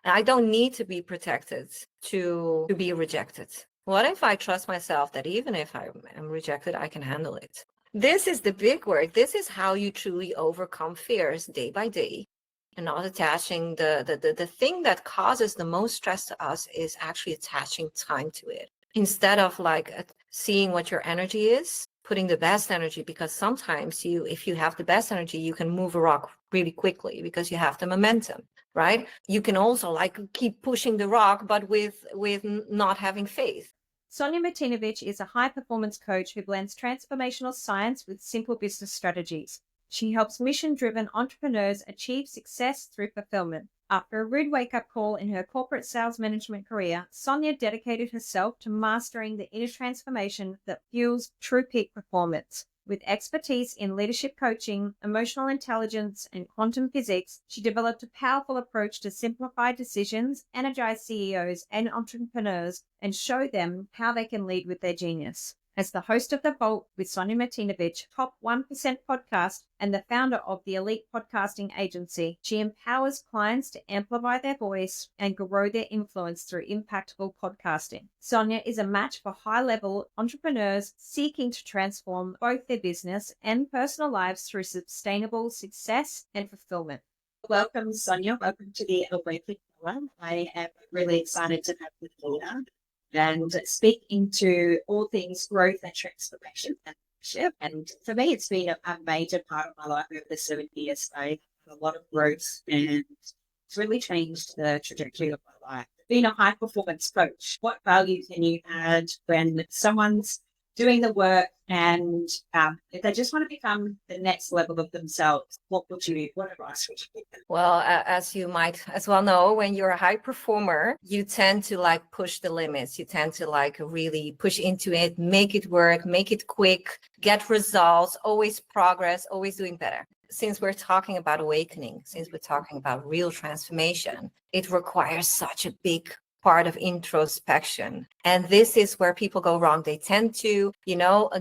I don't need to be protected to be rejected. What if I trust myself that even if I am rejected, I can handle it? This is the big work. This is how you truly overcome fears day by day, and not attaching the thing that causes the most stress to us is actually attaching time to it. Instead of like seeing what your energy is, putting the best energy, because sometimes if you have the best energy, you can move a rock really quickly because you have the momentum, right? You can also like keep pushing the rock, but with not having faith. Sonja Martinovic is a high-performance coach who blends transformational science with simple business strategies. She helps mission-driven entrepreneurs achieve success through fulfillment. After a rude wake-up call in her corporate sales management career, Sonja dedicated herself to mastering the inner transformation that fuels true peak performance. With expertise in leadership coaching, emotional intelligence, and quantum physics, she developed a powerful approach to simplify decisions, energize CEOs and entrepreneurs, and show them how they can lead with their genius. As the host of The Vault with Sonja Martinovic, top 1% podcast, and the founder of the Elite Podcasting Agency, she empowers clients to amplify their voice and grow their influence through impactful podcasting. Sonja is a match for high-level entrepreneurs seeking to transform both their business and personal lives through sustainable success and fulfillment. Welcome, Sonja. Welcome to the Elite Program. I am really excited to have you here and speak into all things growth and transformation and leadership. And for me, it's been a major part of my life over the 7 years. I have a lot of growth and it's really changed the trajectory of my life. Being a high performance coach, what value can you add when someone's doing the work and if they just want to become the next level of themselves, what advice would you give them? Well, as you might as well know, when you're a high performer, you tend to like push the limits. You tend to like really push into it, make it work, make it quick, get results, always progress, always doing better. Since we're talking about awakening, since we're talking about real transformation, it requires such a big part of introspection. And this is where people go wrong. They tend to,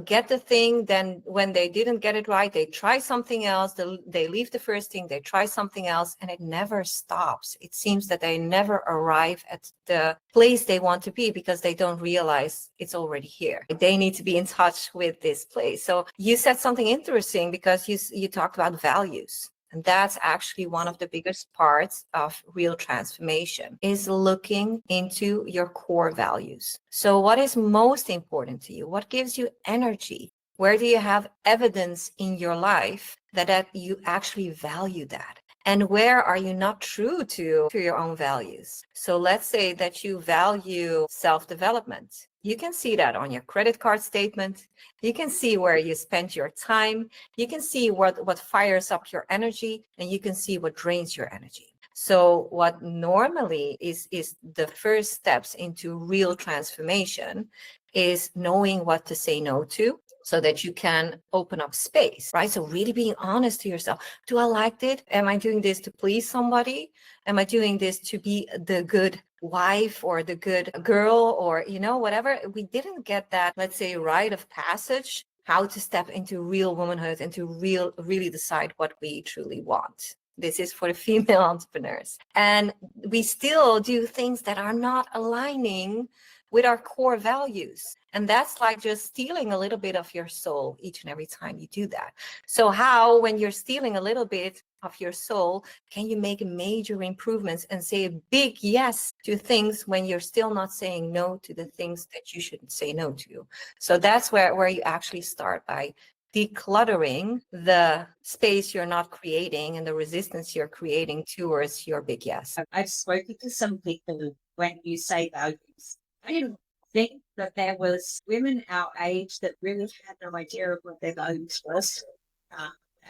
get the thing. Then when they didn't get it right, they try something else. They leave the first thing, they try something else, and it never stops. It seems that they never arrive at the place they want to be because they don't realize it's already here. They need to be in touch with this place. So you said something interesting because you talked about values. And that's actually one of the biggest parts of real transformation is looking into your core values. So what is most important to you? What gives you energy? Where do you have evidence in your life that you actually value that? And where are you not true to your own values? So let's say that you value self-development. You can see that on your credit card statement. You can see where you spend your time. You can see what fires up your energy, and you can see what drains your energy. So what normally is the first steps into real transformation is knowing what to say no to, so that you can open up space, right? So really being honest to yourself. Do I like it? Am I doing this to please somebody? Am I doing this to be the good wife or the good girl or, whatever? We didn't get that, let's say, rite of passage, how to step into real womanhood and to really decide what we truly want. This is for the female entrepreneurs. And we still do things that are not aligning with our core values. And that's like just stealing a little bit of your soul each and every time you do that. So how, when you're stealing a little bit of your soul, can you make major improvements and say a big yes to things when you're still not saying no to the things that you shouldn't say no to? So that's where you actually start by decluttering the space you're not creating and the resistance you're creating towards your big yes. I've spoken to some people when you say values. I didn't think that there was women our age that really had no idea of what their values was.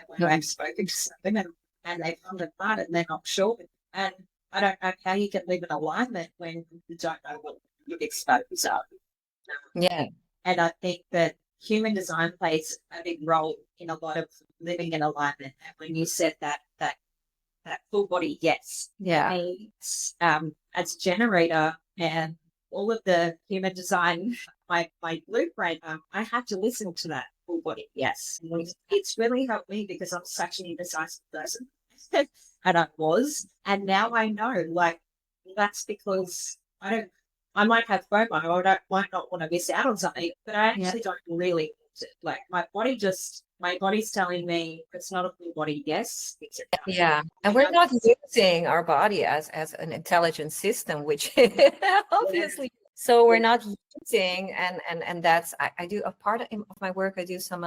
When I've spoken to some women and they found it hard and they're not sure. And I don't know how you can live in alignment when you don't know what your values are. Yeah. And I think that human design plays a big role in a lot of living in alignment. And when you said that full body yes, yeah, as generator and all of the human design, my blueprint, I had to listen to that full body yes. It's really helped me because I'm such an indecisive person, and I was, and now I know, like, that's because I might have FOMO, or might not want to miss out on something, but I actually don't really want it. Like my body's telling me it's not a full body. Yes, it's Yeah. And we're not using our body as an intelligent system, which obviously, so we're not using, and that's, I do a part of my work, I do some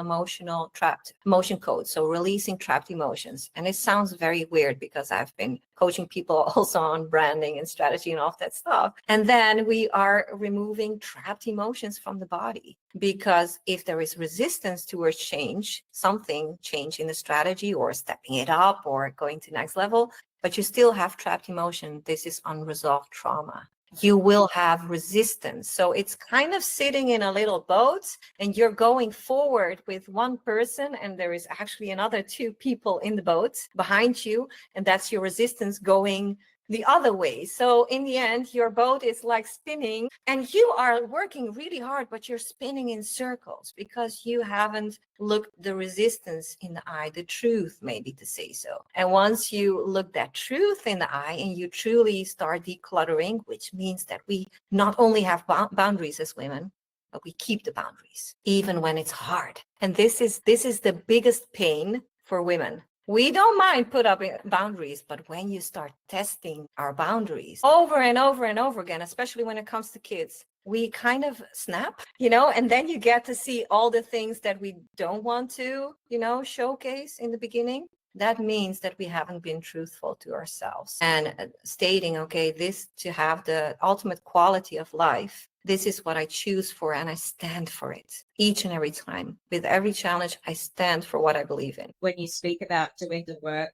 trapped emotion codes. So releasing trapped emotions. And it sounds very weird because I've been coaching people also on branding and strategy and all that stuff. And then we are removing trapped emotions from the body, because if there is resistance towards change, something change in the strategy or stepping it up or going to next level, but you still have trapped emotion, this is unresolved trauma. You will have resistance. So it's kind of sitting in a little boat and you're going forward with one person and there is actually another two people in the boat behind you, and that's your resistance going the other way. So in the end, your boat is like spinning and you are working really hard, but you're spinning in circles because you haven't looked the resistance in the eye, the truth, maybe to say so. And once you look that truth in the eye and you truly start decluttering, which means that we not only have boundaries as women, but we keep the boundaries, even when it's hard. And this is the biggest pain for women. We don't mind put up boundaries, but when you start testing our boundaries over and over and over again, especially when it comes to kids, we kind of snap, and then you get to see all the things that we don't want to, showcase in the beginning. That means that we haven't been truthful to ourselves and stating, okay, this to have the ultimate quality of life. This is what I choose for, and I stand for it each and every time. With every challenge, I stand for what I believe in. When you speak about doing the work,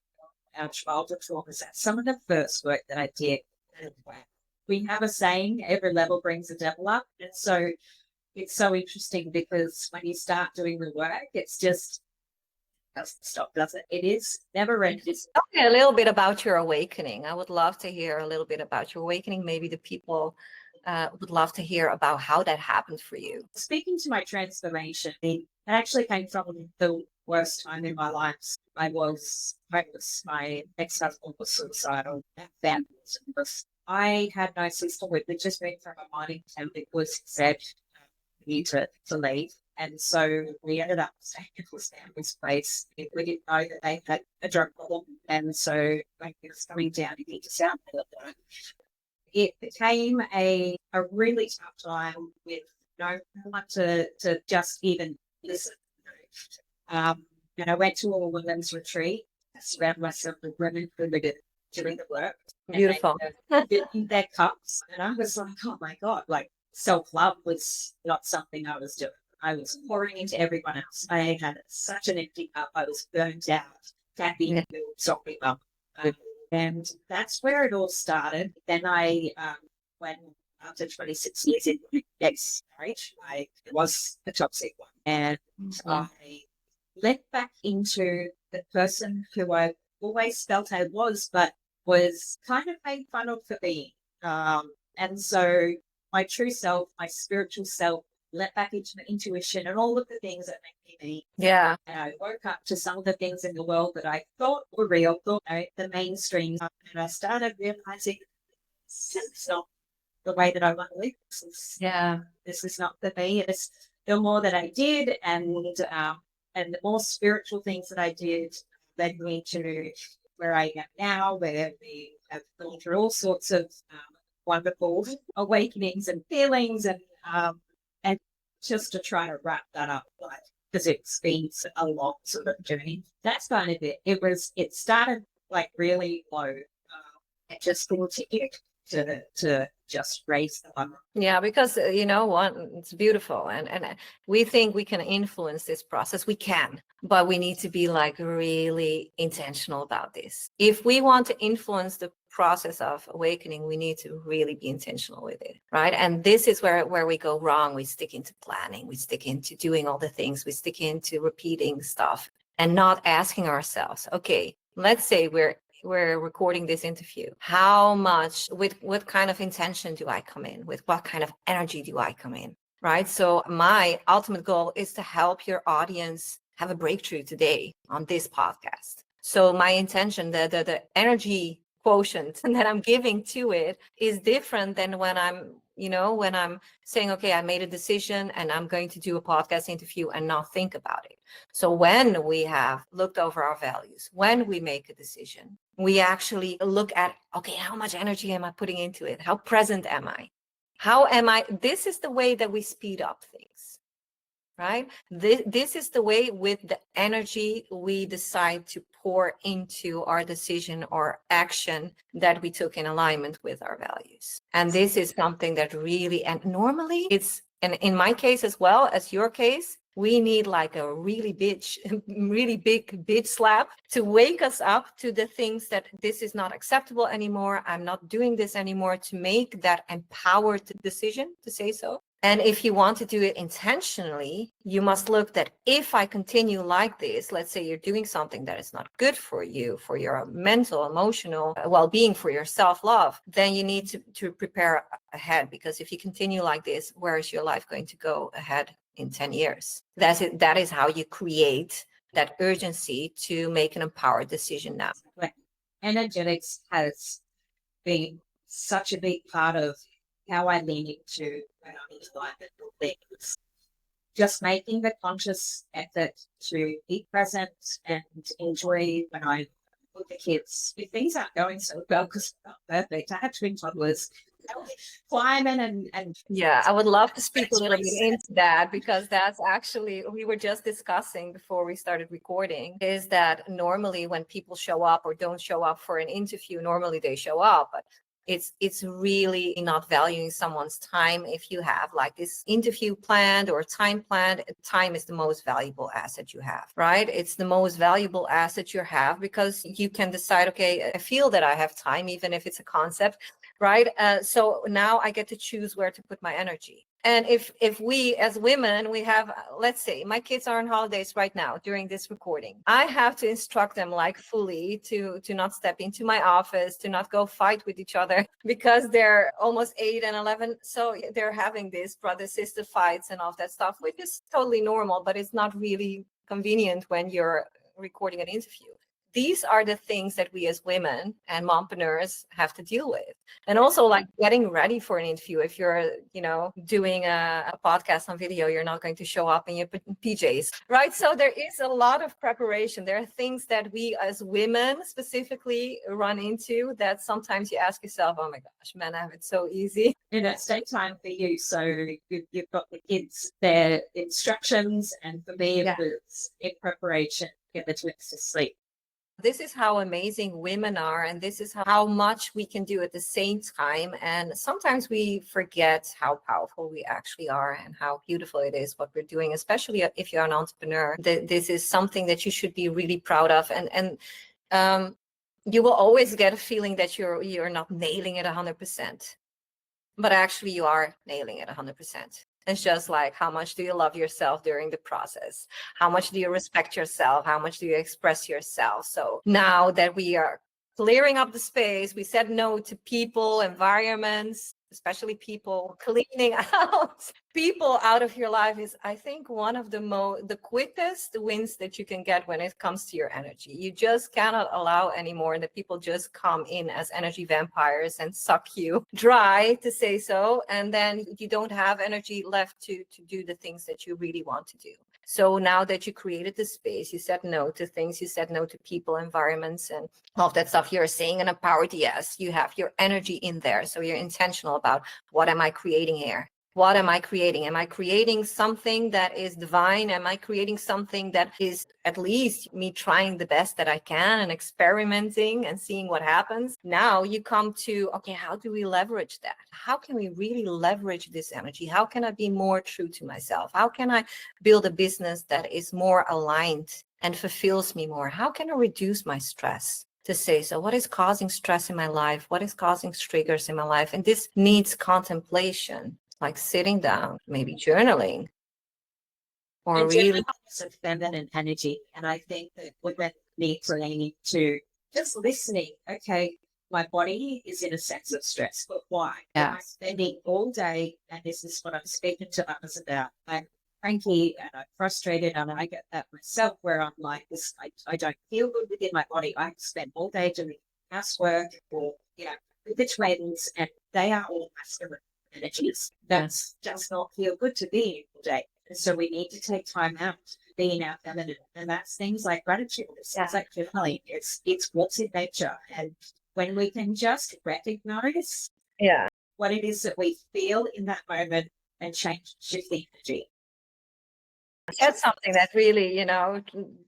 our childhood traumas, that's some of the first work that I did. We have a saying, every level brings a devil up. And so it's so interesting because when you start doing the work, it's just doesn't stop, does it? It is never ending. Tell me a little bit about your awakening. I would love to hear a little bit about your awakening. Maybe the people would love to hear about how that happened for you. Speaking to my transformation, it actually came from the worst time in my life. I was hopeless. My ex-husband was suicidal. I had no sister with me, just went from a mining camp. It was said you to leave. And so we ended up staying at this family's place. We didn't know that they had a drug problem. And so like, it was coming down to get to South. It became a really tough time with no one to just even listen. And I went to a women's retreat, surrounded myself with women who were doing the work. Beautiful. In their cups. And I was like, oh my God, like self-love was not something I was doing. I was pouring into everyone else. I had such an empty cup. I was burnt out, happy, sorry, mum. And that's where it all started. Then I, when after 26 years in my next marriage, it was a toxic one. And I left back into the person who I always felt I was, but was kind of made fun of for being. And so my true self, my spiritual self, let back into my intuition and all of the things that make me me. Yeah. And I woke up to some of the things in the world that I thought were real, the mainstream. And I started realizing this is not the way that I want to live. This is not for me. It's the more that I did and the more spiritual things that I did led me to where I am now, where we have gone through all sorts of wonderful awakenings and feelings and just to try to wrap that up, because it's been a long sort of journey. That's kind of it. It started like really low, and just continued to just raise the bar. Yeah, because it's beautiful, and we think we can influence this process. We can, but we need to be like really intentional about this. If we want to influence the process of awakening, we need to really be intentional with it, right? And this is where we go wrong. We stick into planning, we stick into doing all the things, we stick into repeating stuff and not asking ourselves, okay, let's say we're recording this interview. How much, with what kind of intention do I come in? With what kind of energy do I come in? Right? So my ultimate goal is to help your audience have a breakthrough today on this podcast. So my intention, the energy quotient and that I'm giving to it is different than when I'm saying, okay, I made a decision and I'm going to do a podcast interview and not think about it. So when we have looked over our values, when we make a decision, we actually look at, okay, how much energy am I putting into it? How present am I? This is the way that we speed up things, right? This is the way with the energy we decide to pour into our decision or action that we took in alignment with our values. And this is something that really, and normally and in my case as well as your case, we need like a really big bitch slap to wake us up to the things that this is not acceptable anymore. I'm not doing this anymore, to make that empowered decision to say so. And if you want to do it intentionally, you must look that if I continue like this, let's say you're doing something that is not good for you, for your mental, emotional well-being, for your self-love, then you need to prepare ahead. Because if you continue like this, where is your life going to go ahead in 10 years? That's it. That is how you create that urgency to make an empowered decision now. Energetics has been such a big part of how I lean into when I'm into little things. Just making the conscious effort to be present and enjoy when I'm with the kids. If things aren't going so well, because it's not perfect, I have twin toddlers, climbing and yeah, I would love to speak a little bit into that, because that's actually, we were just discussing before we started recording, is that normally when people show up or don't show up for an interview, normally they show up, but it's really not valuing someone's time. If you have like this interview planned or time planned, time is the most valuable asset you have, right? It's the most valuable asset you have, because you can decide, okay, I feel that I have time, even if it's a concept, right? So now I get to choose where to put my energy. And if we as women, we have, let's say my kids are on holidays right now during this recording, I have to instruct them like fully to not step into my office, to not go fight with each other, because they're almost 8 and 11. So they're having these brother-sister fights and all that stuff, which is totally normal, but it's not really convenient when you're recording an interview. These are the things that we as women and mompreneurs have to deal with. And also like getting ready for an interview. If you're, doing a podcast on video, you're not going to show up in your PJs, right? So there is a lot of preparation. There are things that we as women specifically run into that sometimes you ask yourself, oh my gosh, men have it so easy. And it's daytime for you. So you've got the kids, their instructions, and for me, it's in preparation, get the twins to sleep. This is how amazing women are, and this is how much we can do at the same time. And sometimes we forget how powerful we actually are and how beautiful it is what we're doing, especially if you're an entrepreneur. This is something that you should be really proud of. And you will always get a feeling that you're not nailing it 100%, but actually you are nailing it 100%. It's just like, how much do you love yourself during the process? How much do you respect yourself? How much do you express yourself? So now that we are clearing up the space, we said no to people, environments, especially people, cleaning out people out of your life is, I think, one of the quickest wins that you can get when it comes to your energy. You just cannot allow anymore that people just come in as energy vampires and suck you dry, to say so, and then you don't have energy left to do the things that you really want to do. So now that you created the space, you said no to things, you said no to people, environments, and all of that stuff. You're saying an empowered yes. You have your energy in there. So you're intentional about, what am I creating here? What am I creating? Am I creating something that is divine? Am I creating something that is at least me trying the best that I can and experimenting and seeing what happens? Now you come to, okay, how do we leverage that? How can we really leverage this energy? How can I be more true to myself? How can I build a business that is more aligned and fulfills me more? How can I reduce my stress? To say so, what is causing stress in my life? What is causing triggers in my life? And this needs contemplation. Like sitting down, maybe journaling, or and really of feminine energy. And I think that women need to lean into just listening. Okay, my body is in a sense of stress, but why? Yeah. I'm spending all day, and this is what I'm speaking to others about. I'm cranky and I'm frustrated, and I get that myself, where I'm like, this, I don't feel good within my body. I spend all day doing housework, or, with the twins, and they are all masculine energies. That's does not feel good to be in all day. And so we need to take time out to be in our feminine. And that's things like gratitude. It's like journaling. It's what's in nature. And when we can just recognize what it is that we feel in that moment and shift the energy. Said something that really,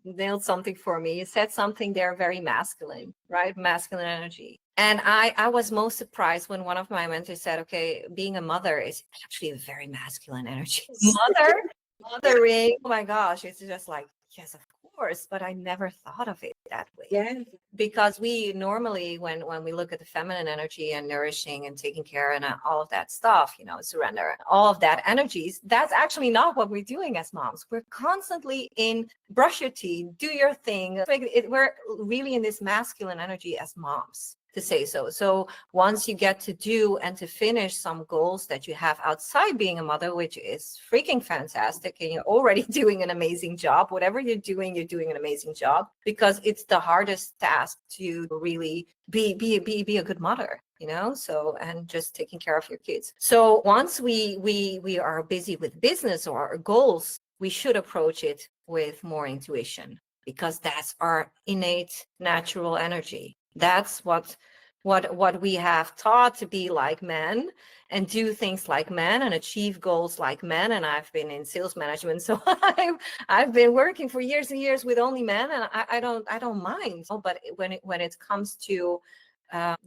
nailed something for me. You said something there very masculine, right? Masculine energy. And I was most surprised when one of my mentors said, okay, being a mother is actually a very masculine energy. Mothering, oh my gosh, it's just like, yes, of course, but I never thought of it that way. Yeah. Because we normally, when we look at the feminine energy and nourishing and taking care and all of that stuff, surrender, all of that energies, that's actually not what we're doing as moms. We're constantly in brush your teeth, do your thing. We're really in this masculine energy as moms, to say so. So once you get to do and to finish some goals that you have outside being a mother, which is freaking fantastic, and you're already doing an amazing job, whatever you're doing an amazing job, because it's the hardest task to really be a good mother, so, and just taking care of your kids. So once we are busy with business or our goals, we should approach it with more intuition, because that's our innate natural energy. That's what we have taught to be like men and do things like men and achieve goals like men. And I've been in sales management, so I've been working for years and years with only men, and I don't mind. But when it comes to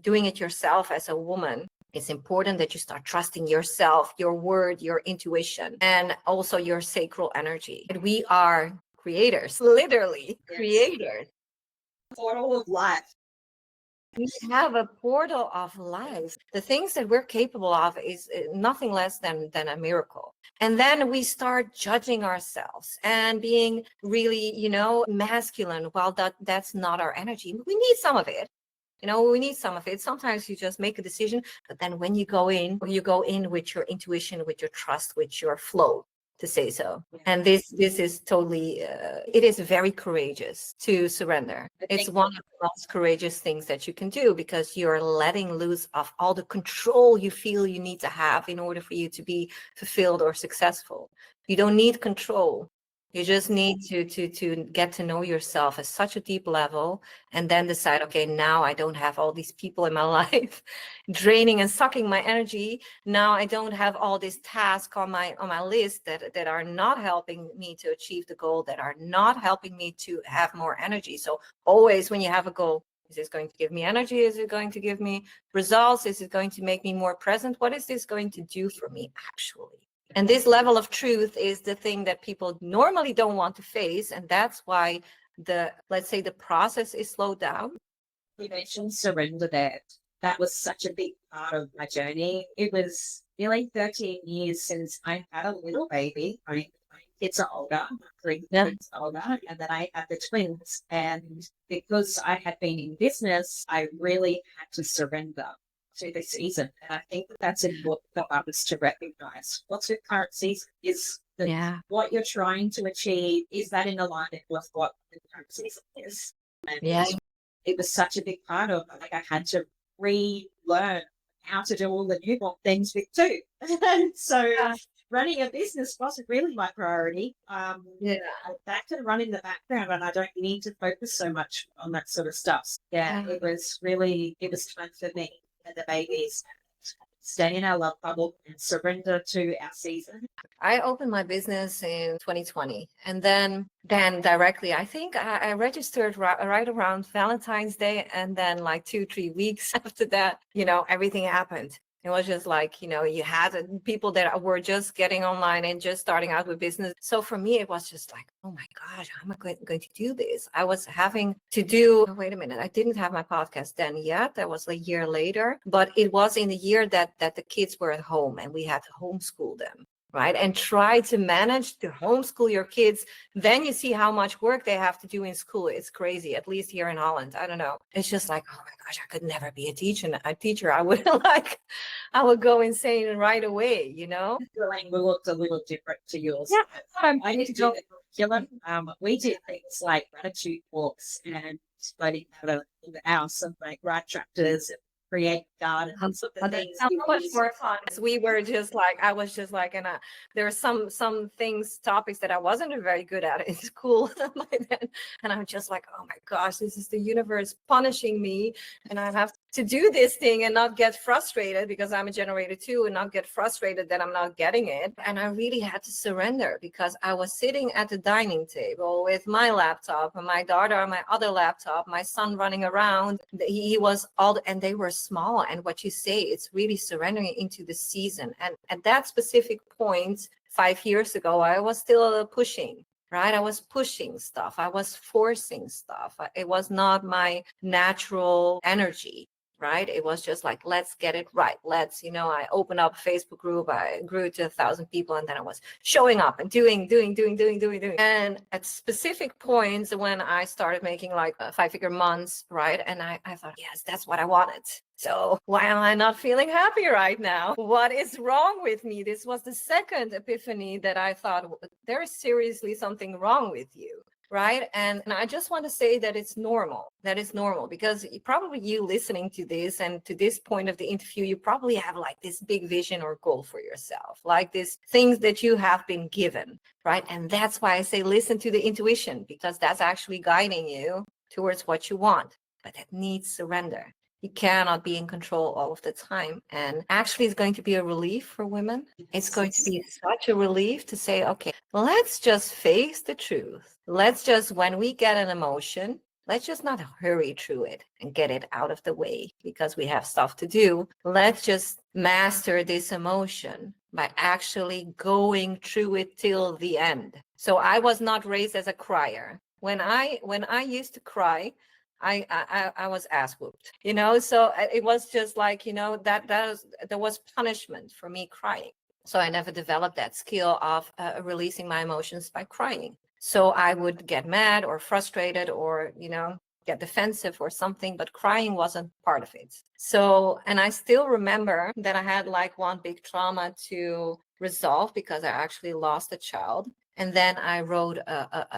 doing it yourself as a woman, it's important that you start trusting yourself, your word, your intuition, and also your sacral energy. And we are creators, literally creators. Portal of life. We have a portal of life. The things that we're capable of is nothing less than a miracle. And then we start judging ourselves and being really, masculine. Well, that's not our energy. We need some of it. We need some of it. Sometimes you just make a decision, but then when you go in with your intuition, with your trust, with your flow, to say so. And this is totally, it is very courageous to surrender. It's one of the most courageous things that you can do, because you're letting loose of all the control you feel you need to have in order for you to be fulfilled or successful. You don't need control. You just need to get to know yourself at such a deep level, and then decide, okay, now I don't have all these people in my life draining and sucking my energy. Now I don't have all these tasks on my list that are not helping me to achieve the goal, that are not helping me to have more energy. So always when you have a goal, is this going to give me energy? Is it going to give me results? Is it going to make me more present? What is this going to do for me actually? And this level of truth is the thing that people normally don't want to face. And that's why let's say the process is slowed down. You mentioned surrender there. That was such a big part of my journey. It was nearly 13 years since I had a little baby. My kids are older, 3 kids older, and then I had the twins. And because I had been in business, I really had to surrender to the season. And I think that's important for others to recognize. What's your current season? Is what you're trying to achieve, is that in alignment with what the current season is? And it was such a big part of it. Like, I had to relearn how to do all the new things with two. And so running a business wasn't really my priority. That can run in the background, and I don't need to focus so much on that sort of stuff. It was time for me and the babies, stay in our love bubble and surrender to our season. I opened my business in 2020, and then directly, I think I registered right around Valentine's Day, and then like 2-3 weeks after that, everything happened. It was just like, you had people that were just getting online and just starting out with business. So for me, it was just like, oh my gosh, how am I going to do this? I was having to do, wait a minute, I didn't have my podcast then yet. That was a year later, but it was in the year that the kids were at home and we had to homeschool them. Right. And try to manage to homeschool your kids. Then you see how much work they have to do in school. It's crazy, at least here in Holland. I don't know. It's just like, oh my gosh, I could never be a teacher. I would go insane right away, The language looked a little different to yours. Yeah. I need to do the curriculum. We did things like gratitude walks and Studying how to in the house and like ride tractors and create gardens of the things How we much use. more fun. We were just like, I was just like, and there are some things, topics that I wasn't very good at in school by then. And I'm just like, oh my gosh, this is the universe punishing me. And I have to do this thing and not get frustrated because I'm a generator too, and not get frustrated that I'm not getting it. And I really had to surrender because I was sitting at the dining table with my laptop and my daughter on my other laptop, my son running around. He was and they were small. And what you say, it's really surrendering into the season. And at that specific point, 5 years ago, I was still pushing. Right? I was pushing stuff. I was forcing stuff. It was not my natural energy. Right? It was just like, let's get it right. I opened up a Facebook group. I grew to 1,000 people. And then I was showing up and doing. And at specific points when I started making like 5-figure months, right? And I thought, yes, that's what I wanted. So why am I not feeling happy right now? What is wrong with me? This was the second epiphany that I thought, there is seriously something wrong with you. Right. And I just want to say that it's normal. That is normal because you listening to this and to this point of the interview, you probably have like this big vision or goal for yourself, like these things that you have been given. Right. And that's why I say listen to the intuition, because that's actually guiding you towards what you want. But that needs surrender. You cannot be in control all of the time. And actually, it's going to be a relief for women. It's going to be such a relief to say, okay, let's just face the truth. Let's just, when we get an emotion, let's just not hurry through it and get it out of the way because we have stuff to do. Let's just master this emotion by actually going through it till the end. So I was not raised as a crier. When I used to cry, I was ass whooped, so it was just like, there was punishment for me crying. So I never developed that skill of releasing my emotions by crying. So I would get mad or frustrated or, get defensive or something, but crying wasn't part of it. So, and I still remember that I had like one big trauma to resolve because I actually lost a child. And then I wrote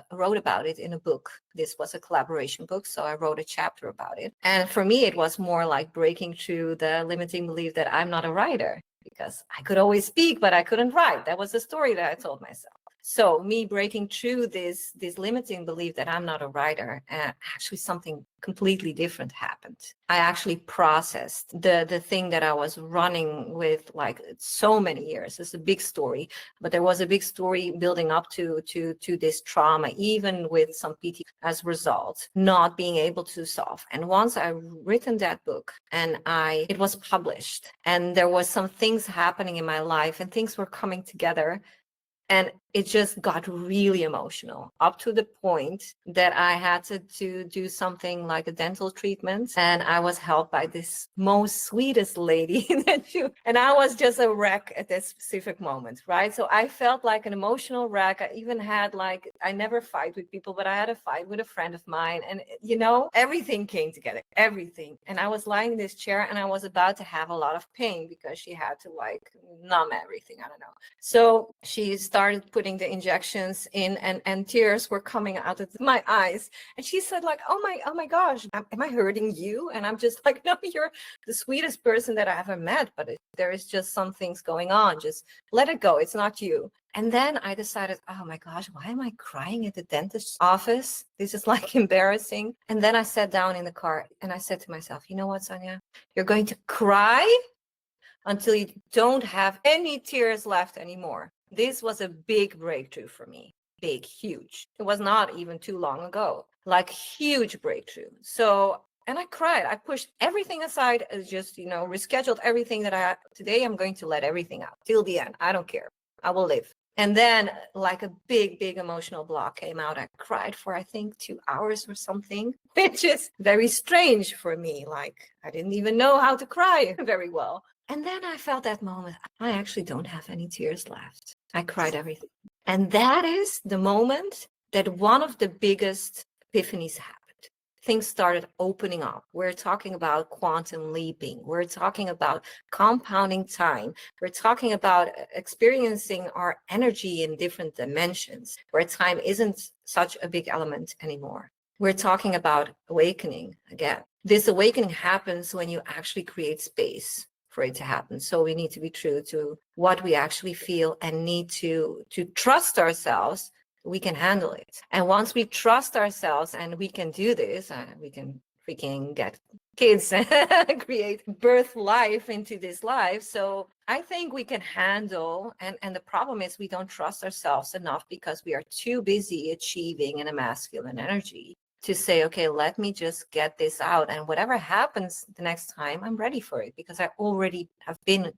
about it in a book. This was a collaboration book, so I wrote a chapter about it. And for me, it was more like breaking through the limiting belief that I'm not a writer, because I could always speak, but I couldn't write. That was the story that I told myself. So me breaking through this limiting belief that I'm not a writer, actually something completely different happened. I actually processed the thing that I was running with like so many years. It's a big story, but there was a big story building up to this trauma, even with some PT as a result, not being able to solve. And once I written that book and it was published, and there was some things happening in my life and things were coming together. And it just got really emotional, up to the point that I had to do something like a dental treatment. And I was helped by this most sweetest lady and I was just a wreck at that specific moment, right? So I felt like an emotional wreck. I even had I never fight with people, but I had a fight with a friend of mine. And, everything came together, everything. And I was lying in this chair and I was about to have a lot of pain because she had to numb everything. I don't know. So she started putting the injections in and tears were coming out of my eyes. And she said oh my gosh, am I hurting you? And I'm just like, no, you're the sweetest person that I ever met, but there is just some things going on. Just let it go. It's not you. And then I decided, oh my gosh, why am I crying at the dentist's office? This is embarrassing. And then I sat down in the car and I said to myself, you know what, Sonja, you're going to cry until you don't have any tears left anymore. This was a big breakthrough for me. Big, huge. It was not even too long ago. Huge breakthrough. So, and I cried. I pushed everything aside, just, rescheduled everything that today I'm going to let everything out till the end. I don't care. I will live. And then a big, big emotional block came out. I cried for, I think, 2 hours or something, which is very strange for me. I didn't even know how to cry very well. And then I felt that moment, I actually don't have any tears left. I cried everything. And that is the moment that one of the biggest epiphanies happened. Things started opening up. We're talking about quantum leaping. We're talking about compounding time. We're talking about experiencing our energy in different dimensions, where time isn't such a big element anymore. We're talking about awakening again. This awakening happens when you actually create space for it to happen. So we need to be true to what we actually feel and need to trust ourselves. We can handle it. And once we trust ourselves and we can do this, we can freaking get kids and create birth life into this life. So I think we can handle, and the problem is we don't trust ourselves enough because we are too busy achieving in a masculine energy to say, okay, let me just get this out. And whatever happens the next time, I'm ready for it because I already have been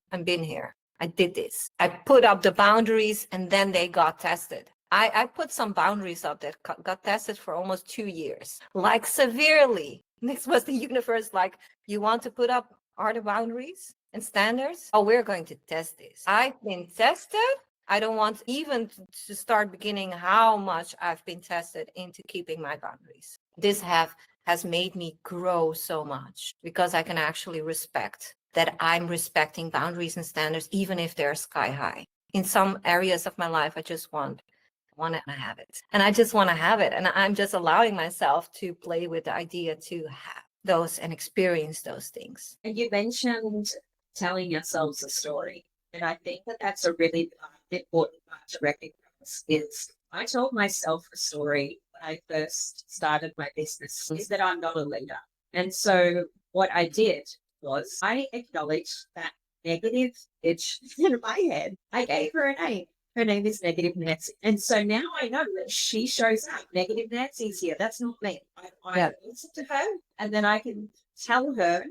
here. I did this. I put up the boundaries and then they got tested. I put some boundaries up that got tested for almost 2 years, like severely. This was the universe like, you want to put up harder boundaries and standards? Oh, we're going to test this. I've been tested. I don't want even to start beginning how much I've been tested into keeping my boundaries. This has made me grow so much because I can actually respect that I'm respecting boundaries and standards, even if they're sky high. In some areas of my life, I just want to have it. And I just want to have it. And I'm just allowing myself to play with the idea to have those and experience those things. And you mentioned telling yourselves a story. And I think that that's a really important part to recognize is I told myself a story when I first started my business is that I'm not a leader. And so what I did was I acknowledged that negative itch in my head. I gave her a name. Her name is Negative Nancy. And so now I know that she shows up. Negative Nancy's here. That's not me. I listen to her and then I can tell her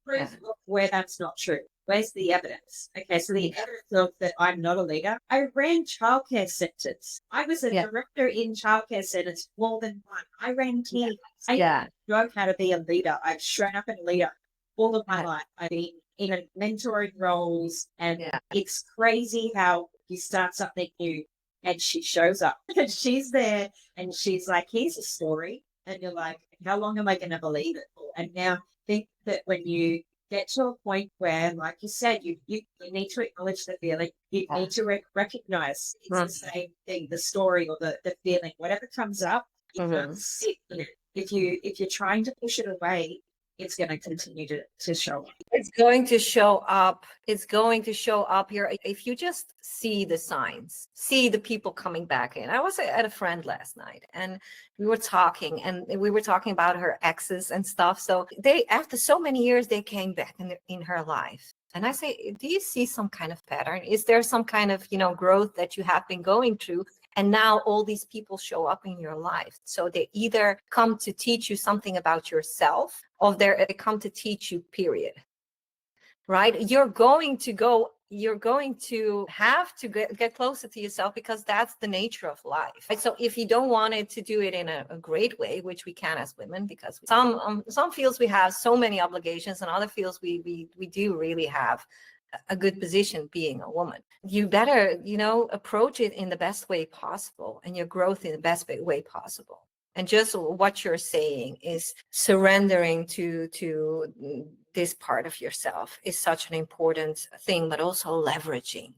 proof of where that's not true. Where's the evidence? Okay, so the evidence of that I'm not a leader. I ran childcare centres. I was a director in childcare centres more than one. I ran teams. I know how to be a leader. I've shown up as a leader all of my life. I've been in mentoring roles, and it's crazy how you start something new and she shows up and she's there and she's like, here's a story. And you're like, how long am I going to believe it for? And now think that when you get to a point where, like you said, you need to acknowledge the feeling, you need to recognize it's the same thing, the story or the feeling, whatever comes up, you can't sit in it. If you're trying to push it away, it's going to continue to show up. It's going to show up. It's going to show up here. If you just see the signs, see the people coming back in. I was at a friend last night and we were talking about her exes and stuff. So they, after so many years, they came back in her life. And I say, do you see some kind of pattern? Is there some kind of, growth that you have been going through? And now all these people show up in your life. So they either come to teach you something about yourself or they come to teach you, period. Right? You're going to have to get closer to yourself because that's the nature of life. Right? So if you don't want it to do it in a great way, which we can as women, because some fields we have so many obligations and other fields we do really have a good position being a woman. You better, approach it in the best way possible and your growth in the best way possible. And just what you're saying is surrendering to this part of yourself is such an important thing, but also leveraging,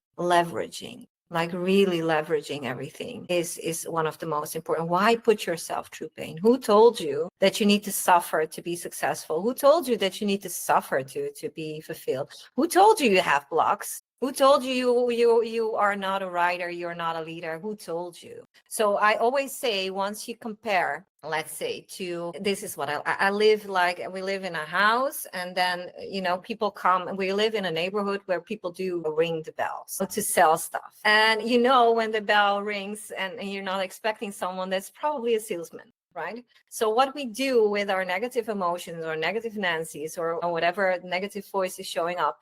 like really leveraging everything is one of the most important. Why put yourself through pain? Who told you that you need to suffer to be successful? Who told you that you need to suffer to be fulfilled? Who told you you have blocks? Who told you you are not a writer, you're not a leader? Who told you? So I always say, once you compare, let's say, to this is what I live like, we live in a house and then, people come and we live in a neighborhood where people do ring the bells to sell stuff. And when the bell rings and you're not expecting someone, that's probably a salesman. Right? So what we do with our negative emotions or negative Nancy's or whatever negative voice is showing up,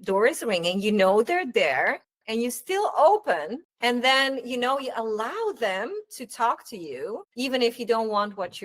door is ringing, they're there and you still open. And then, you allow them to talk to you, even if you don't want what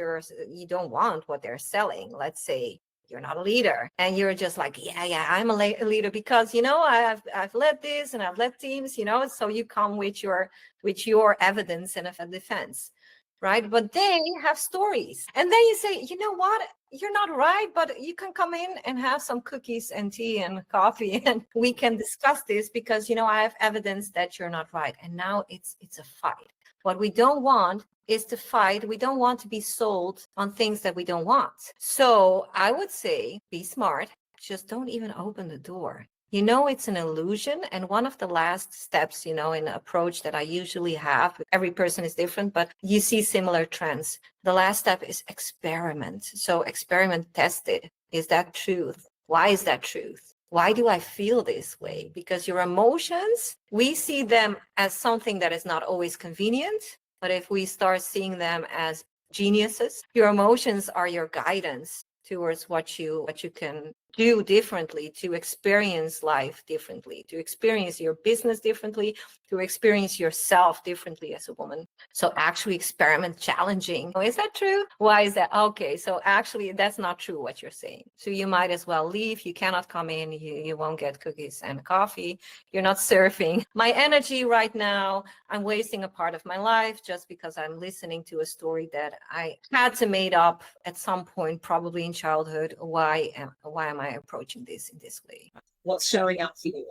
they're selling. Let's say you're not a leader and you're just like, I'm a leader because, I've led this and I've led teams, so you come with your evidence and a defense. Right? But they have stories. And then you say, you know what? You're not right, but you can come in and have some cookies and tea and coffee and we can discuss this because, I have evidence that you're not right. And now it's a fight. What we don't want is to fight. We don't want to be sold on things that we don't want. So I would say, be smart. Just don't even open the door. You know, it's an illusion. And one of the last steps, you know, in the approach that I usually have, every person is different, but you see similar trends. The last step is experiment. So experiment, test it. Is that truth? Why is that truth? Why do I feel this way? Because your emotions, we see them as something that is not always convenient. But if we start seeing them as geniuses, your emotions are your guidance towards what you can do differently, to experience life differently, to experience your business differently, to experience yourself differently as a woman. So actually experiment challenging. Oh, is that true? Why is that? Okay, so actually that's not true what you're saying. So you might as well leave. You cannot come in. You won't get cookies and coffee. You're not surfing my energy right now. I'm wasting a part of my life just because I'm listening to a story that I had to make up at some point, probably in childhood. Why am I approaching this in this way? What's showing up for you?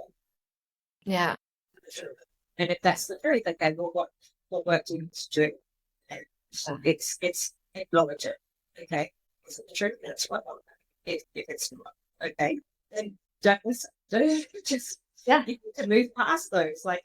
Yeah. And if that's the truth, okay, well, what work do you need to do? So it's acknowledge it. Okay. Is it the truth? That's what I want. If it's not, okay, then don't listen. Don't just you need to move past those. Like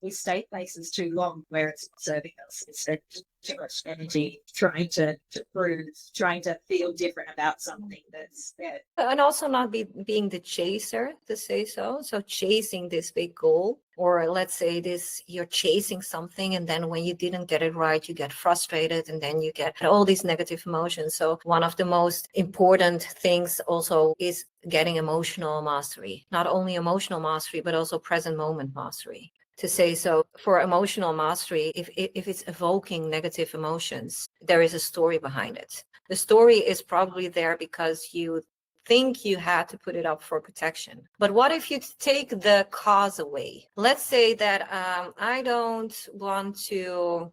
we stay places too long where it's not serving us. It's too much energy trying to prove, trying to feel different about something that's there. And also not being the chaser, to say so. So chasing this big goal, or let's say this, you're chasing something, and then when you didn't get it right, you get frustrated, and then you get all these negative emotions. So one of the most important things also is getting emotional mastery, not only emotional mastery, but also present moment mastery. To say so, for emotional mastery, if it's evoking negative emotions, there is a story behind it. The story is probably there because you think you had to put it up for protection. But what if you take the cause away? Let's say that I don't want to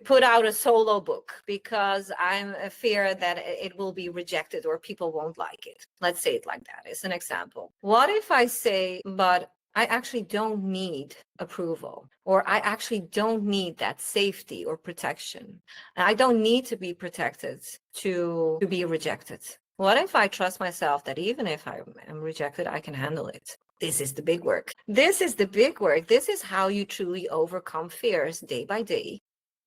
put out a solo book because I'm a fear that it will be rejected or people won't like it. Let's say it like that as an example. What if I say, but I actually don't need approval, or I actually don't need that safety or protection. And I don't need to be protected to be rejected. What if I trust myself that even if I am rejected, I can handle it? This is the big work. This is the big work. This is how you truly overcome fears day by day.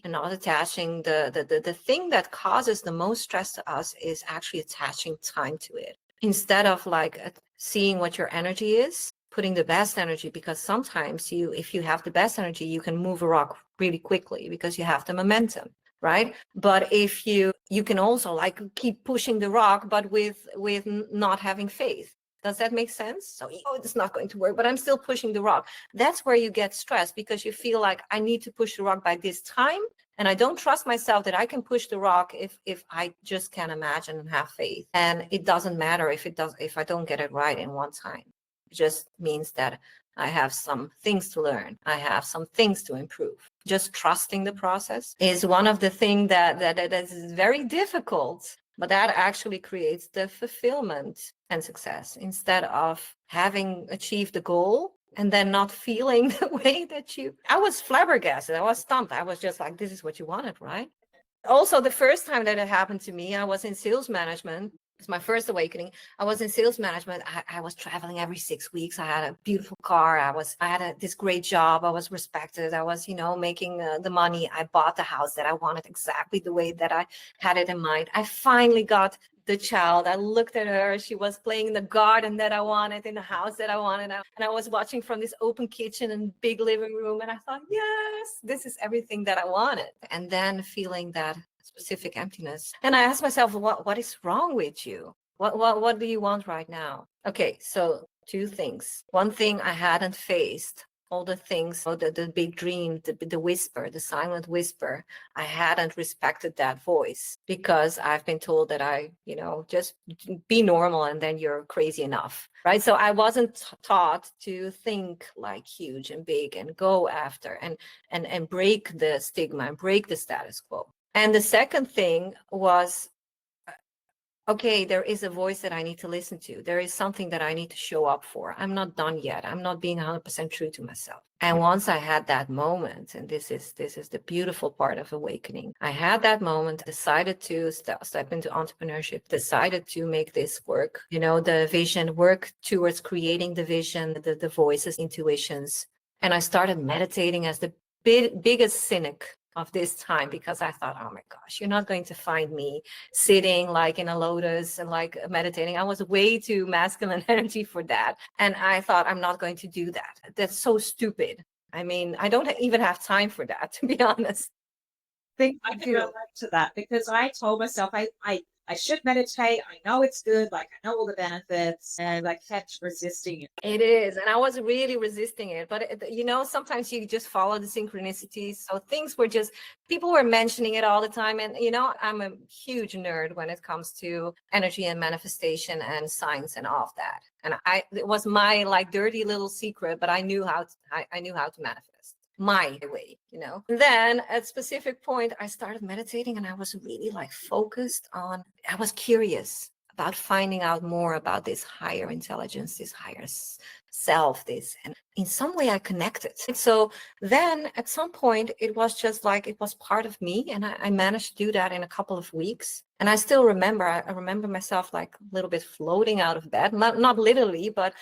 And not attaching the thing that causes the most stress to us is actually attaching time to it. Instead of like seeing what your energy is, putting the best energy, because sometimes if you have the best energy, you can move a rock really quickly because you have the momentum, right? But if you can also like keep pushing the rock, but with not having faith. Does that make sense? So, it's not going to work, but I'm still pushing the rock. That's where you get stressed because you feel like I need to push the rock by this time. And I don't trust myself that I can push the rock if I just can't imagine and have faith. And it doesn't matter if I don't get it right in one time. It just means that I have some things to learn. I have some things to improve. Just trusting the process is one of the things that is very difficult. But that actually creates the fulfillment and success instead of having achieved the goal and then not feeling the way that I was flabbergasted. I was stumped. I was just like, this is what you wanted, right? Also, the first time that it happened to me, I was in sales management. It's my first awakening. I was in sales management. I was traveling every 6 weeks. I had a beautiful car. I had this great job. I was respected. I was, making the money. I bought the house that I wanted exactly the way that I had it in mind. I finally got the child. I looked at her. She was playing in the garden that I wanted, in the house that I wanted. And I was watching from this open kitchen and big living room. And I thought, yes, this is everything that I wanted. And then feeling that specific emptiness. And I asked myself, what is wrong with you? What do you want right now? Okay, so 2 things. One thing I hadn't faced, all the things, the big dream, the whisper, the silent whisper. I hadn't respected that voice because I've been told that I, just be normal and then you're crazy enough, right? So I wasn't taught to think like huge and big and go after and break the stigma and break the status quo. And the second thing was okay, there is a voice that I need to listen to. There is something that I need to show up for. I'm not done yet. I'm not being 100% true to myself. And once I had that moment, and this is the beautiful part of awakening, I had that moment, decided to step into entrepreneurship, decided to make this work, the vision, work towards creating the vision, the voices, intuitions. And I started meditating as the biggest cynic of this time, because I thought, oh my gosh, you're not going to find me sitting like in a lotus and like meditating. I was way too masculine energy for that. And I thought, I'm not going to do that. That's so stupid. I mean, I don't even have time for that, to be honest. I can relate to that, because I told myself I should meditate. I know it's good. Like, I know all the benefits, and I kept resisting it. It is. And I was really resisting it. But, sometimes you just follow the synchronicities. So things were just, people were mentioning it all the time. And, I'm a huge nerd when it comes to energy and manifestation and science and all of that. And it was my like dirty little secret, but I knew how to manifest my way, And then at a specific point, I started meditating, and I was really like focused on, I was curious about finding out more about this higher intelligence, this higher self, and in some way I connected. So then at some point, it was just like, it was part of me, and I managed to do that in a couple of weeks. And I still remember, I remember myself like a little bit floating out of bed, not literally, but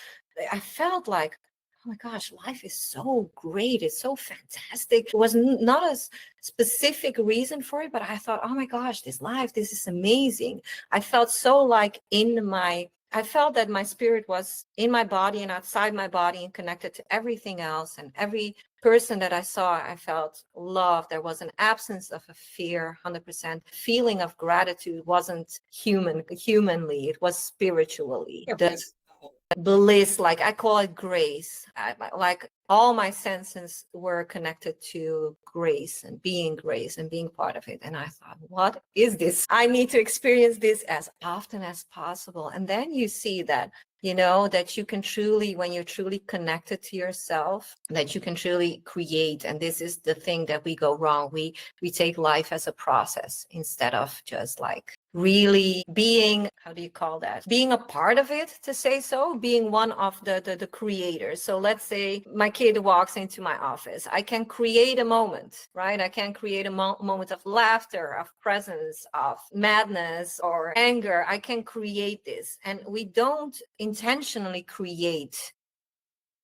I felt like, oh my gosh, life is so great. It's so fantastic. It was not a specific reason for it, but I thought, oh my gosh, this is amazing. I felt so like I felt that my spirit was in my body and outside my body and connected to everything else. And every person that I saw, I felt love. There was an absence of a fear, 100%. Feeling of gratitude wasn't humanly, it was spiritually. That's bliss, like I call it grace. Like all my senses were connected to grace and being part of it. And I thought, what is this? I need to experience this as often as possible. And then you see that, that you can truly, when you're truly connected to yourself, that you can truly create. And this is the thing that we go wrong. We take life as a process instead of just like really being, how do you call that? Being a part of it, to say so, being one of the creators. So let's say my kid walks into my office. I can create a moment, right? I can create a moment of laughter, of presence, of madness or anger. I can create this. And we don't intentionally create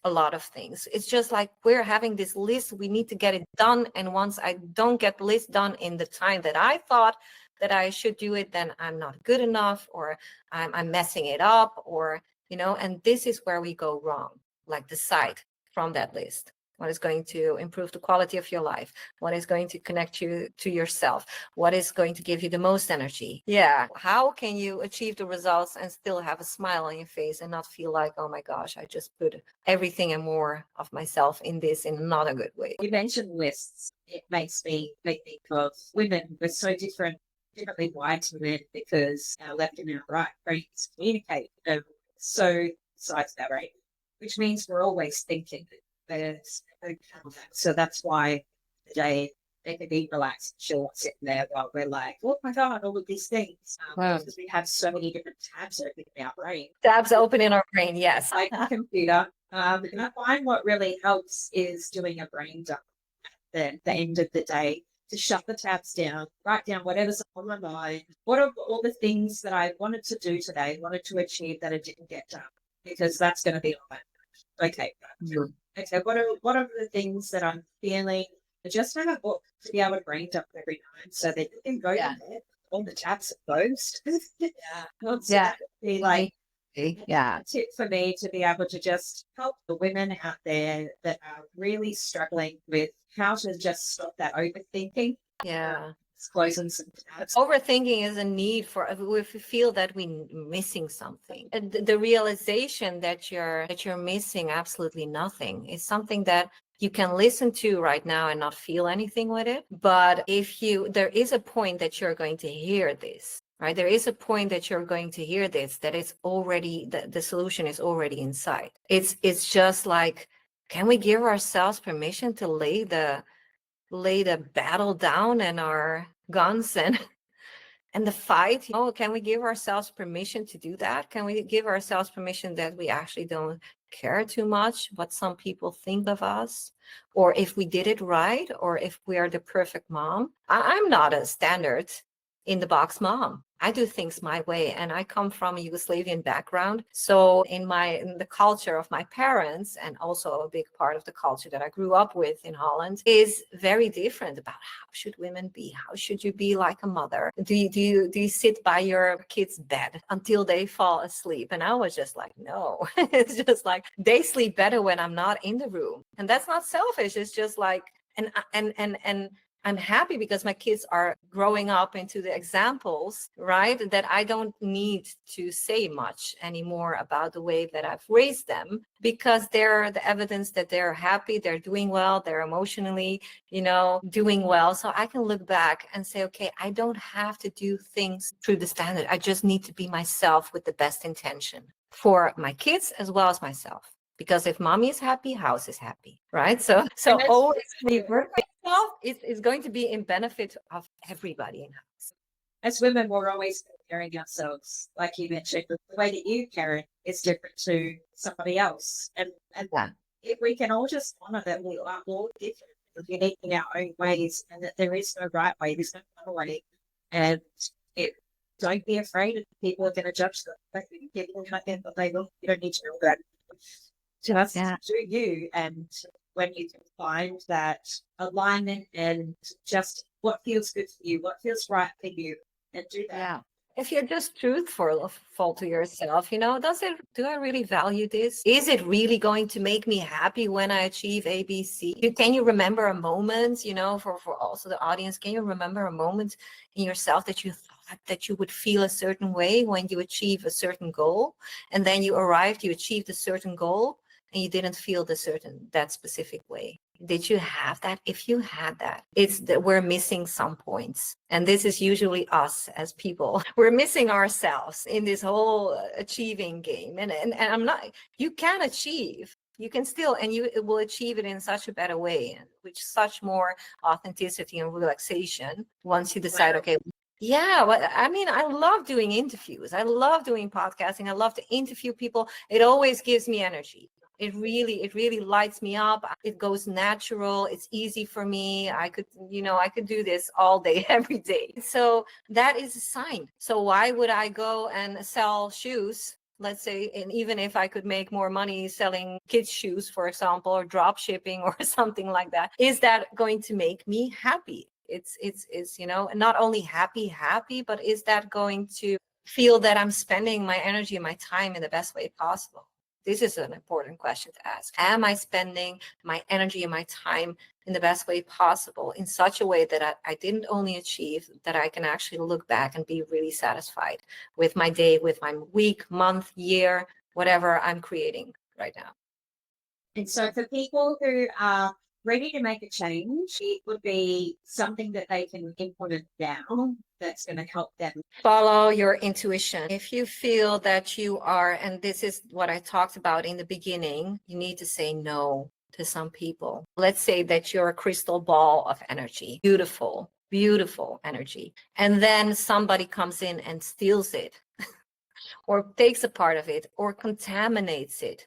a lot of things. It's just like we're having this list. We need to get it done. And once I don't get the list done in the time that I thought that I should do it, then I'm not good enough, or I'm messing it up, or, and this is where we go wrong. Like, decide from that list what is going to improve the quality of your life, what is going to connect you to yourself, what is going to give you the most energy. Yeah. How can you achieve the results and still have a smile on your face and not feel like, oh my gosh, I just put everything and more of myself in this in not a good way. You mentioned lists. It makes me think of women. We're so differently wired to men, because our left and our right brains communicate so sides of our brain, which means we're always thinking. So that's why they can be relaxed and chill, sitting there while we're like, oh my God, all of these things. Because we have so many different tabs open in our brain. Tabs open in our brain, yes. Like a computer. And I find what really helps is doing a brain dump at the end of the day, to shut the tabs down, write down whatever's on my mind. What are all the things that I wanted to do today, wanted to achieve that I didn't get done? Because that's going to be on my mind. Okay. Okay, what are the things that I'm feeling? Just have a book to be able to brain dump every night, so that you can go to bed, all the tabs are closed. Be like, a tip for me to be able to just help the women out there that are really struggling with how to just stop that overthinking. Yeah. Closing some tabs. Overthinking is a need for, if we feel that we're missing something. And the realization that you're missing absolutely nothing is something that you can listen to right now and not feel anything with it. But there is a point that you're going to hear this, right? There is a point that you're going to hear this, that it's already, the solution is already inside. It's just like, can we give ourselves permission to lay the battle down and our guns and And the fight, can we give ourselves permission to do that? Can we give ourselves permission that we actually don't care too much what some people think of us, or if we did it right, or if we are the perfect mom? I'm not a standard in the box mom. I do things my way, and I come from a Yugoslavian background. So in the culture of my parents, and also a big part of the culture that I grew up with in Holland, is very different about how should women be? How should you be like a mother? Do you sit by your kid's bed until they fall asleep? And I was just like, no. It's just like they sleep better when I'm not in the room. And that's not selfish. It's just like, and I'm happy because my kids are growing up into the examples, right? That I don't need to say much anymore about the way that I've raised them, because they're the evidence that they're happy, they're doing well, they're emotionally, doing well. So I can look back and say, okay, I don't have to do things through the standard. I just need to be myself with the best intention for my kids as well as myself. Because if mommy is happy, house is happy, right? So always work myself is going to be in benefit of everybody in house. As women, we're always comparing ourselves, like you mentioned. The way that you parent is different to somebody else, and if we can all just honor that we are all different, unique in our own ways, and that there is no right way, there's no other way, and don't be afraid that people are going to judge them. Like, people might think that they look. You don't need to know that. Just do you, and when you can find that alignment and just what feels good for you, what feels right for you, and do that. Yeah. If you're just truthful to yourself, do I really value this? Is it really going to make me happy when I achieve ABC? Can you remember a moment, for also the audience, can you remember a moment in yourself that you thought that you would feel a certain way when you achieve a certain goal, and then you achieved a certain goal, and you didn't feel that specific way? Did you have that? If you had that, it's that we're missing some points. And this is usually us as people. We're missing ourselves in this whole achieving game. And I'm not, you can achieve. You can still, and you will achieve it in such a better way, and with such more authenticity and relaxation once you decide, okay, yeah, I love doing interviews. I love doing podcasting. I love to interview people. It always gives me energy. It really lights me up. It goes natural. It's easy for me. I could do this all day, every day. So that is a sign. So why would I go and sell shoes? Let's say, and even if I could make more money selling kids' shoes, for example, or drop shipping or something like that, is that going to make me happy? It's not only happy, but is that going to feel that I'm spending my energy and my time in the best way possible? This is an important question to ask. Am I spending my energy and my time in the best way possible, in such a way that I didn't only achieve, that I can actually look back and be really satisfied with my day, with my week, month, year, whatever I'm creating right now? And so for people who are ready to make a change, it would be something that they can implement down that's going to help them. Follow your intuition. If you feel that you are, and this is what I talked about in the beginning, you need to say no to some people. Let's say that you're a crystal ball of energy, beautiful energy. And then somebody comes in and steals it or takes a part of it or contaminates it.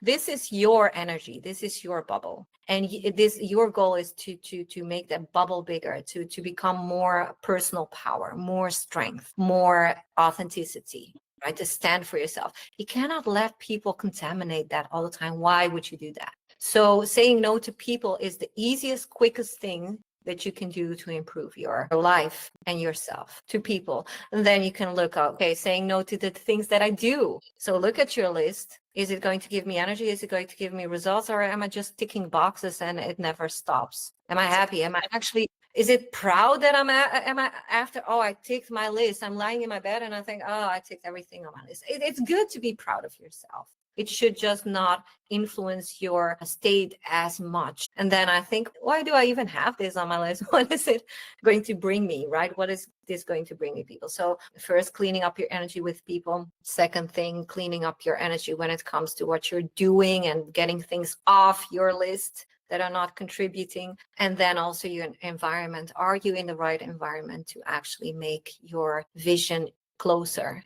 This is your energy. This is your bubble. And your goal is to make that bubble bigger, to become more personal power, more strength, more authenticity, right? To stand for yourself. You cannot let people contaminate that all the time. Why would you do that? So saying no to people is the easiest, quickest thing that you can do to improve your life and yourself, to people. And then you can look, okay, saying no to the things that I do. So look at your list. Is it going to give me energy? Is it going to give me results? Or am I just ticking boxes and it never stops? Am I happy? Am I actually, is it proud that am I after, I ticked my list. I'm lying in my bed and I think, I ticked everything on my list. It's good to be proud of yourself. It should just not influence your state as much. And then I think, why do I even have this on my list? What is it going to bring me, right? What is this going to bring me, people? So first, cleaning up your energy with people. Second thing, cleaning up your energy when it comes to what you're doing and getting things off your list. that are not contributing. And then also your environment. Are you in the right environment to actually make your vision closer,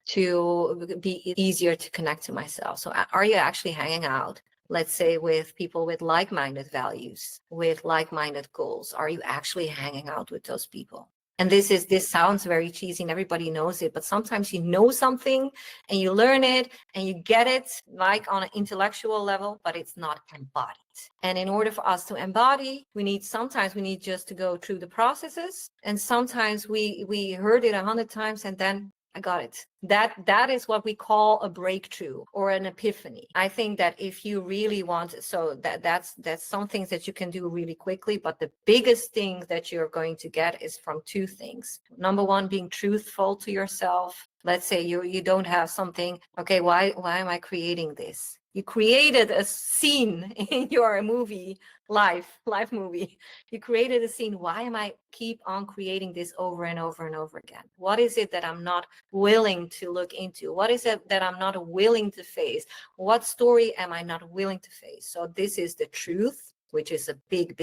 to be easier to connect to myself? So are you actually hanging out, let's say, with people with like-minded values, with like-minded goals? Are you actually hanging out with those people? And this sounds very cheesy and everybody knows it, but sometimes you know something and you learn it and you get it like on an intellectual level, but it's not embodied. And in order for us to embody, sometimes we need just to go through the processes. And sometimes we heard it 100 times and then I got it. That is what we call a breakthrough or an epiphany. I think that if you really want, so that's some things that you can do really quickly, but the biggest thing that you're going to get is from two things. Number one, being truthful to yourself. Let's say you don't have something, okay, why am I creating this? You created a scene in your movie, life movie. You created a scene. Why am I keep on creating this over and over and over again? What is it that I'm not willing to look into? What is it that I'm not willing to face? What story am I not willing to face? So this is the truth, which is a big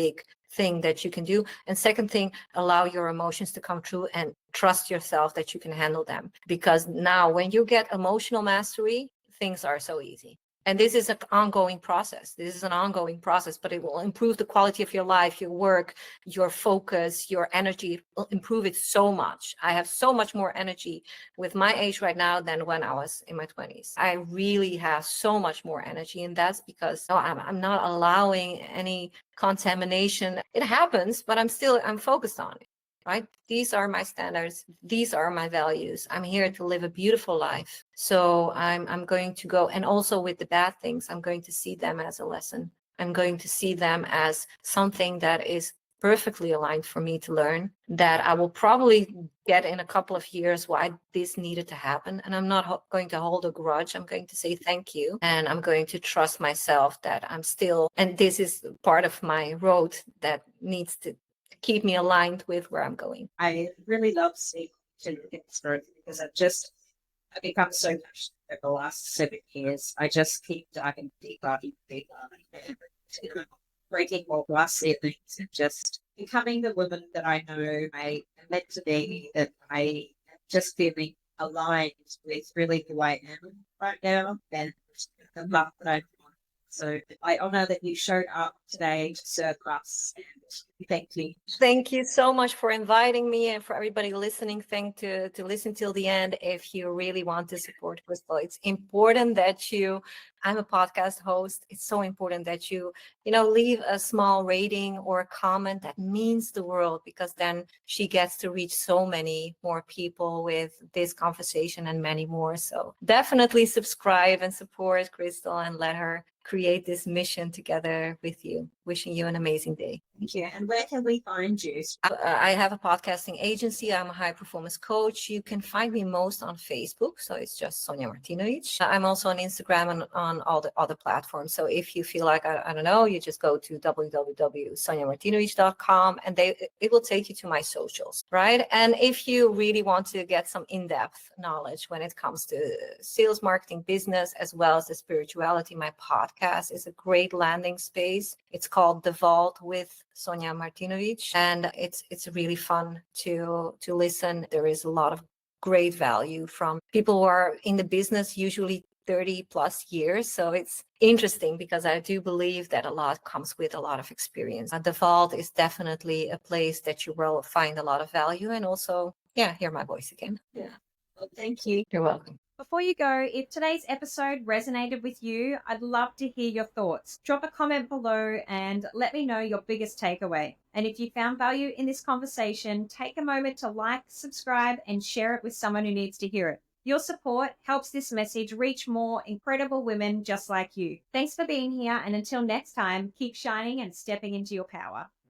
thing that you can do. And second thing, allow your emotions to come through and trust yourself that you can handle them. Because now when you get emotional mastery, things are so easy. And this is an ongoing process. But it will improve the quality of your life, your work, your focus, your energy. It will improve it so much. I have so much more energy with my age right now than when I was in my 20s. I really have so much more energy. And that's because I'm not allowing any contamination. It happens, but I'm focused on it. Right? These are my standards. These are my values. I'm here to live a beautiful life. So I'm going to go, and also with the bad things, I'm going to see them as a lesson. I'm going to see them as something that is perfectly aligned for me to learn, that I will probably get in a couple of years why this needed to happen. And I'm not going to hold a grudge. I'm going to say thank you. And I'm going to trust myself that I'm still, and this is part of my road that needs to keep me aligned with where I'm going. I really love seeing to growth because I've become so passionate over the last 7 years. I just keep diving deeper, and breaking more glass ceilings and just becoming the woman that I know I am meant to be, that I am just feeling aligned with really who I am right now and the love that I want. So I honor that you showed up today to serve us, and thank you. Thank you so much for inviting me, and for everybody listening. To listen till the end. If you really want to support Crystal, it's important that I'm a podcast host. It's so important that you leave a small rating or a comment. That means the world, because then she gets to reach so many more people with this conversation and many more. So definitely subscribe and support Crystal and let her create this mission together with you. Wishing you an amazing day. Thank you. And where can we find you? I have a podcasting agency. I'm a high performance coach. You can find me most on Facebook. So it's just Sonja Martinovic. I'm also on Instagram and on all the other platforms. So if you feel like, I don't know, you just go to www.sonjamartinovic.com and it will take you to my socials, right? And if you really want to get some in-depth knowledge when it comes to sales, marketing, business, as well as the spirituality, my podcast is a great landing space. It's called The Vault with Sonja Martinovic, and it's really fun to listen. There is a lot of great value from people who are in the business, usually 30 plus years. So it's interesting because I do believe that a lot comes with a lot of experience. The Vault is definitely a place that you will find a lot of value, and also, hear my voice again. Yeah. Well, thank you. You're welcome. Before you go, if today's episode resonated with you, I'd love to hear your thoughts. Drop a comment below and let me know your biggest takeaway. And if you found value in this conversation, take a moment to like, subscribe, and share it with someone who needs to hear it. Your support helps this message reach more incredible women just like you. Thanks for being here, and until next time, keep shining and stepping into your power.